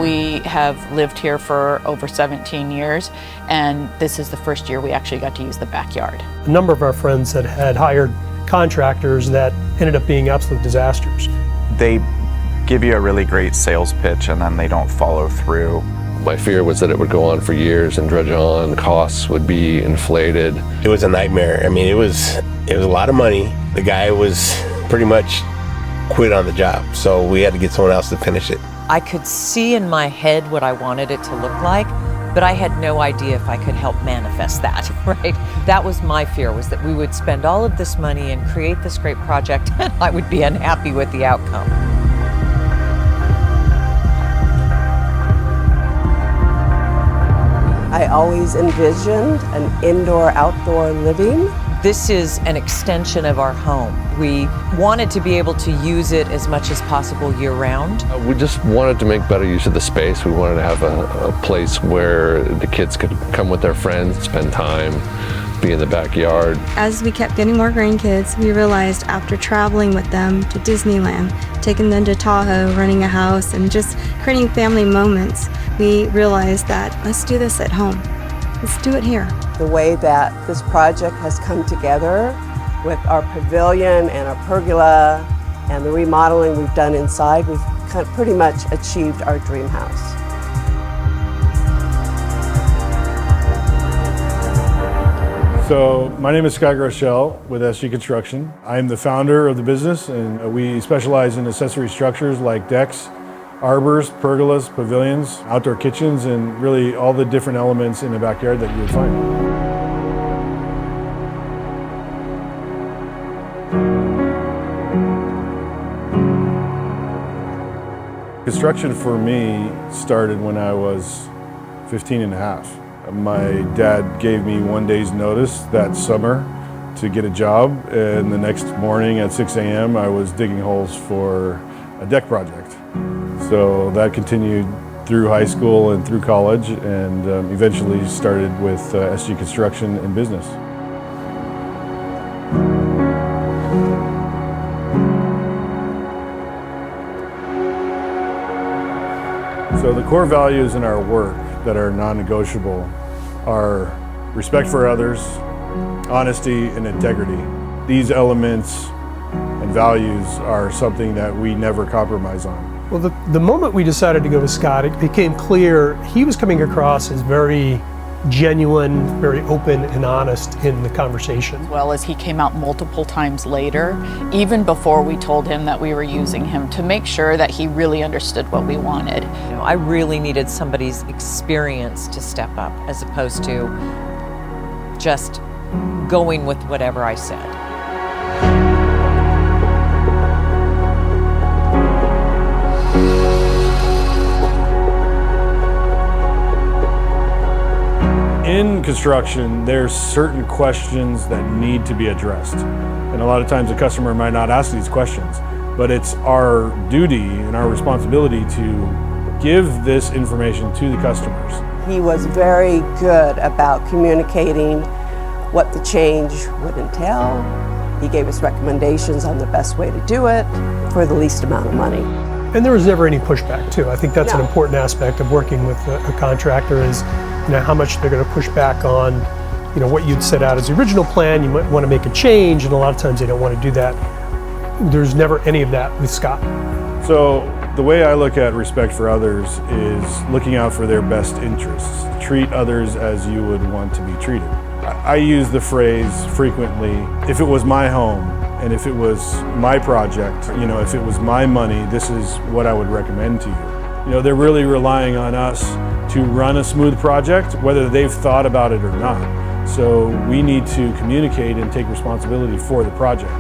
We have lived here for over 17 years, and this is the first year we actually got to use the backyard. A number of our friends had hired contractors that ended up being absolute disasters. They give you a really great sales pitch and then they don't follow through. My fear was that it would go on for years and dredge on, costs would be inflated. It was a nightmare. I mean, it was a lot of money. The guy was pretty much quit on the job, so we had to get someone else to finish it. I could see in my head what I wanted it to look like, but I had no idea if I could help manifest that, right? That was my fear, was that we would spend all of this money and create this great project and I would be unhappy with the outcome. I always envisioned an indoor-outdoor living. This is an extension of our home. We wanted to be able to use it as much as possible year-round. We just wanted to make better use of the space. We wanted to have a place where the kids could come with their friends, spend time, be in the backyard. As we kept getting more grandkids, we realized after traveling with them to Disneyland, taking them to Tahoe, running a house, and just creating family moments, we realized that let's do this at home. Let's do it here. The way that this project has come together with our pavilion and our pergola and the remodeling we've done inside, we've kind of pretty much achieved our dream house. So my name is Scott Groeschel with SG Construction. I'm the founder of the business, and we specialize in accessory structures like decks, arbors, pergolas, pavilions, outdoor kitchens, and really all the different elements in the backyard that you would find. Construction for me started when I was 15 and a half. My dad gave me 1 day's notice that summer to get a job, and the next morning at 6 a.m. I was digging holes for a deck project. So that continued through high school and through college, and eventually started with SG Construction and business. So the core values in our work that are non-negotiable are respect for others, honesty, and integrity. These elements and values are something that we never compromise on. Well, the moment we decided to go with Scott, it became clear he was coming across as very genuine, very open and honest in the conversation. As well as he came out multiple times later, even before we told him that we were using him, to make sure that he really understood what we wanted. You know, I really needed somebody's experience to step up as opposed to just going with whatever I said. In construction, there's certain questions that need to be addressed. And a lot of times the customer might not ask these questions, but it's our duty and our responsibility to give this information to the customers. He was very good about communicating what the change would entail. He gave us recommendations on the best way to do it for the least amount of money. And there was never any pushback too. I think that's an important aspect of working with a contractor is, you know, how much they're going to push back on, you know, what you'd set out as the original plan. You might want to make a change, and a lot of times they don't want to do that. There's never any of that with Scott. So the way I look at respect for others is looking out for their best interests. Treat others as you would want to be treated. I use the phrase frequently, if it was my home and if it was my project, you know, if it was my money, this is what I would recommend to you. You know, they're really relying on us to run a smooth project, whether they've thought about it or not. So we need to communicate and take responsibility for the project.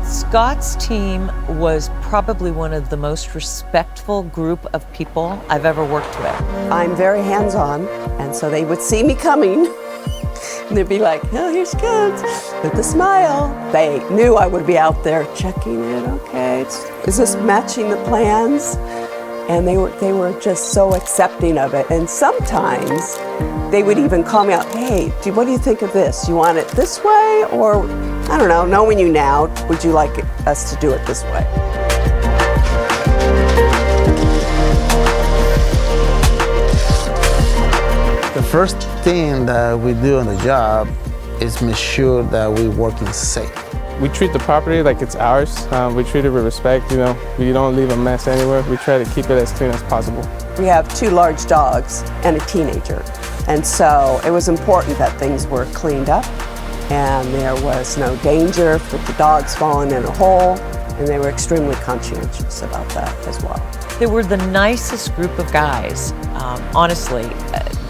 Scott's team was probably one of the most respectful group of people I've ever worked with. I'm very hands-on, and so they would see me coming, and they'd be like, oh, here she comes, with a smile. They knew I would be out there checking it, okay, is this matching the plans? And they were just so accepting of it. And sometimes they would even call me out, hey, what do you think of this? You want it this way? Or, I don't know, knowing you now, would you like us to do it this way? The first thing that we do on the job is make sure that we're working safe. We treat the property like it's ours. We treat it with respect, you know. We don't leave a mess anywhere. We try to keep it as clean as possible. We have 2 large dogs and a teenager. And so it was important that things were cleaned up and there was no danger with the dogs falling in a hole. And they were extremely conscientious about that as well. They were the nicest group of guys, honestly,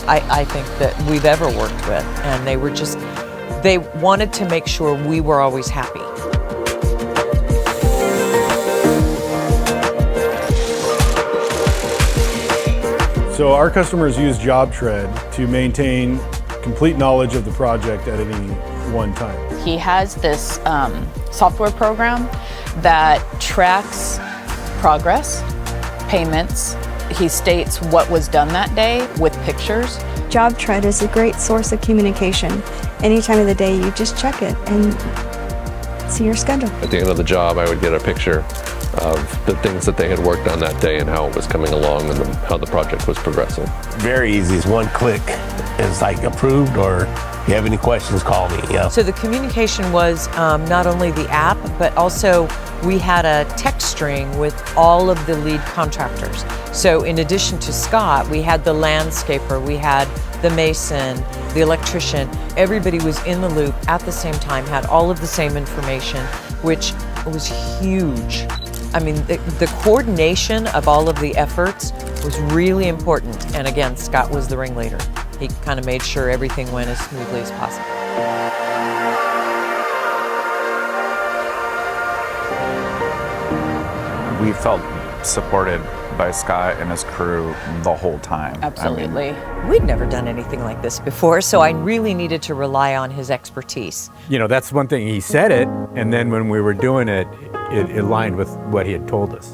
I think that we've ever worked with. And they were just, they wanted to make sure we were always happy. So our customers use JobTread to maintain complete knowledge of the project at any one time. He has this software program that tracks progress, payments. He states what was done that day with pictures. JobTread is a great source of communication. Any time of the day, you just check it and see your schedule. At the end of the job, I would get a picture of the things that they had worked on that day and how it was coming along and how the project was progressing. Very easy. It's one click. It's like approved, or if you have any questions, call me. Yeah. So the communication was not only the app, but also we had a text string with all of the lead contractors. So in addition to Scott, we had the landscaper, we had the mason, the electrician. Everybody was in the loop at the same time, had all of the same information, which was huge. I mean, the coordination of all of the efforts was really important. And again, Scott was the ringleader. He kind of made sure everything went as smoothly as possible. We felt supported by Scott and his crew the whole time. Absolutely. We'd never done anything like this before, so I really needed to rely on his expertise. You know, that's one thing. He said it, and then when we were doing it, it aligned with what he had told us.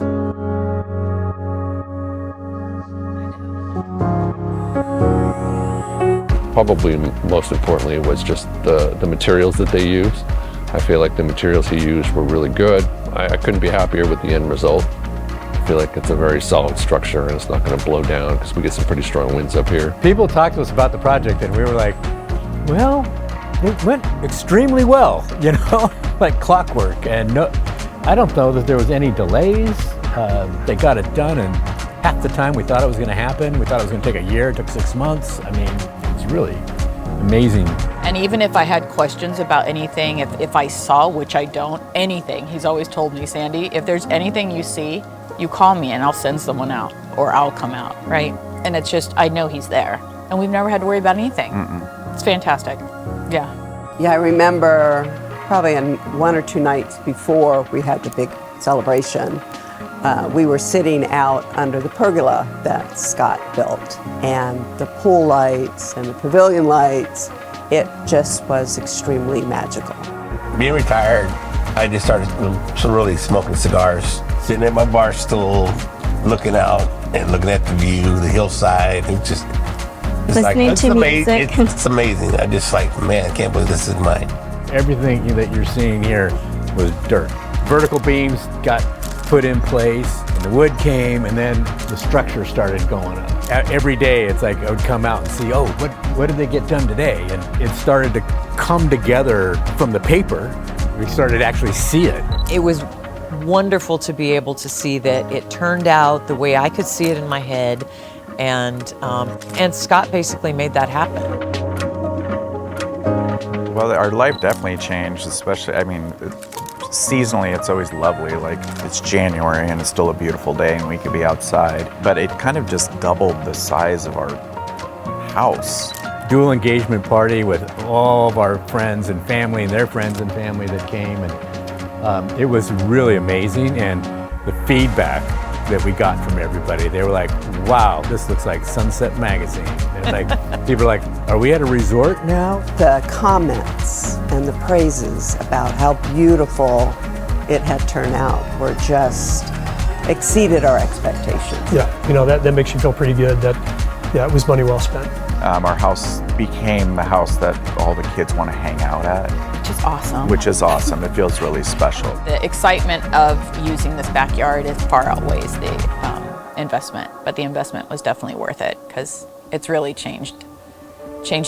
Probably most importantly was just the materials that they used. I feel like the materials he used were really good. I couldn't be happier with the end result. I feel like it's a very solid structure and it's not going to blow down because we get some pretty strong winds up here. People talked to us about the project and we were like, well, it went extremely well, you know, like clockwork. And no, I don't know that there was any delays. They got it done in half the time we thought it was going to happen. We thought it was going to take a year. It took 6 months. I mean, it was really amazing. And even if I had questions about anything, if I saw, which I don't, anything, he's always told me, Sandy, if there's anything you see, you call me and I'll send someone out or I'll come out, right? And it's just, I know he's there. And we've never had to worry about anything. It's fantastic. Yeah. Yeah, I remember probably 1 or 2 nights before we had the big celebration, we were sitting out under the pergola that Scott built, and the pool lights and the pavilion lights, it just was extremely magical. Being retired, I just started really smoking cigars, sitting at my bar stool, looking out and looking at the view, the hillside. It's just, it's Listening like, to music. it's amazing. I just like, man, I can't believe this is mine. Everything that you're seeing here was dirt. Vertical beams got put in place, and the wood came, and then the structure started going up. Every day, it's like I would come out and see, oh, what did they get done today? And it started to come together from the paper. We started to actually see it. It was wonderful to be able to see that it turned out the way I could see it in my head, and Scott basically made that happen. Well, our life definitely changed, especially, I mean, seasonally it's always lovely. Like, it's January and it's still a beautiful day and we could be outside. But it kind of just doubled the size of our house. Dual engagement party with all of our friends and family and their friends and family that came. And it was really amazing. And the feedback that we got from everybody, they were like, wow, this looks like Sunset Magazine. And like, people were like, are we at a resort now? The comments and the praises about how beautiful it had turned out were just exceeded our expectations. Yeah, that makes you feel pretty good that, it was money well spent. Our house became the house that all the kids want to hang out at, Which is awesome. which is awesome. It feels really special. The excitement of using this backyard far outweighs the investment, but the investment was definitely worth it because it's really changed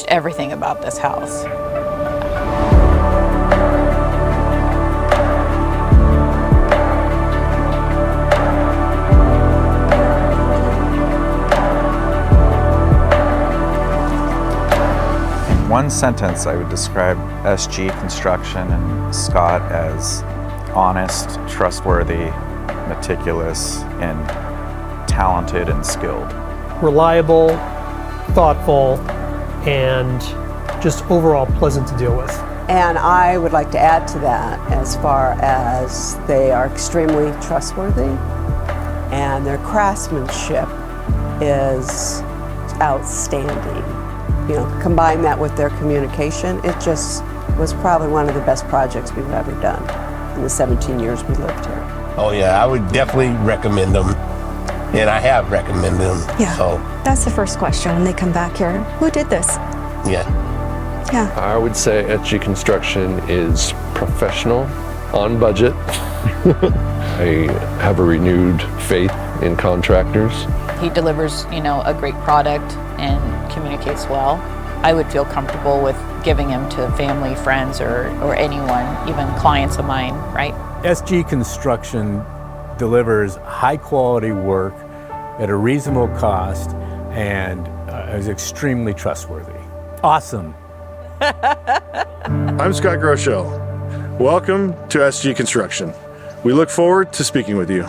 everything about this house. In one sentence, I would describe SG Construction and Scott as honest, trustworthy, meticulous, and talented and skilled. Reliable, thoughtful, and just overall pleasant to deal with. And I would like to add to that as far as they are extremely trustworthy and their craftsmanship is outstanding. Combine that with their communication, it just was probably one of the best projects we've ever done in the 17 years we lived here. Oh yeah, I would definitely recommend them, and I have recommended them. Yeah. So That's the first question when they come back here. Who did this? yeah. Yeah. I would say SG Construction is professional, on budget. I have a renewed faith in contractors. He delivers, a great product and communicates well. I would feel comfortable with giving him to family, friends, or anyone, even clients of mine, right? SG Construction delivers high quality work at a reasonable cost and is extremely trustworthy. Awesome. I'm Scott Groeschel. Welcome to SG Construction. We look forward to speaking with you.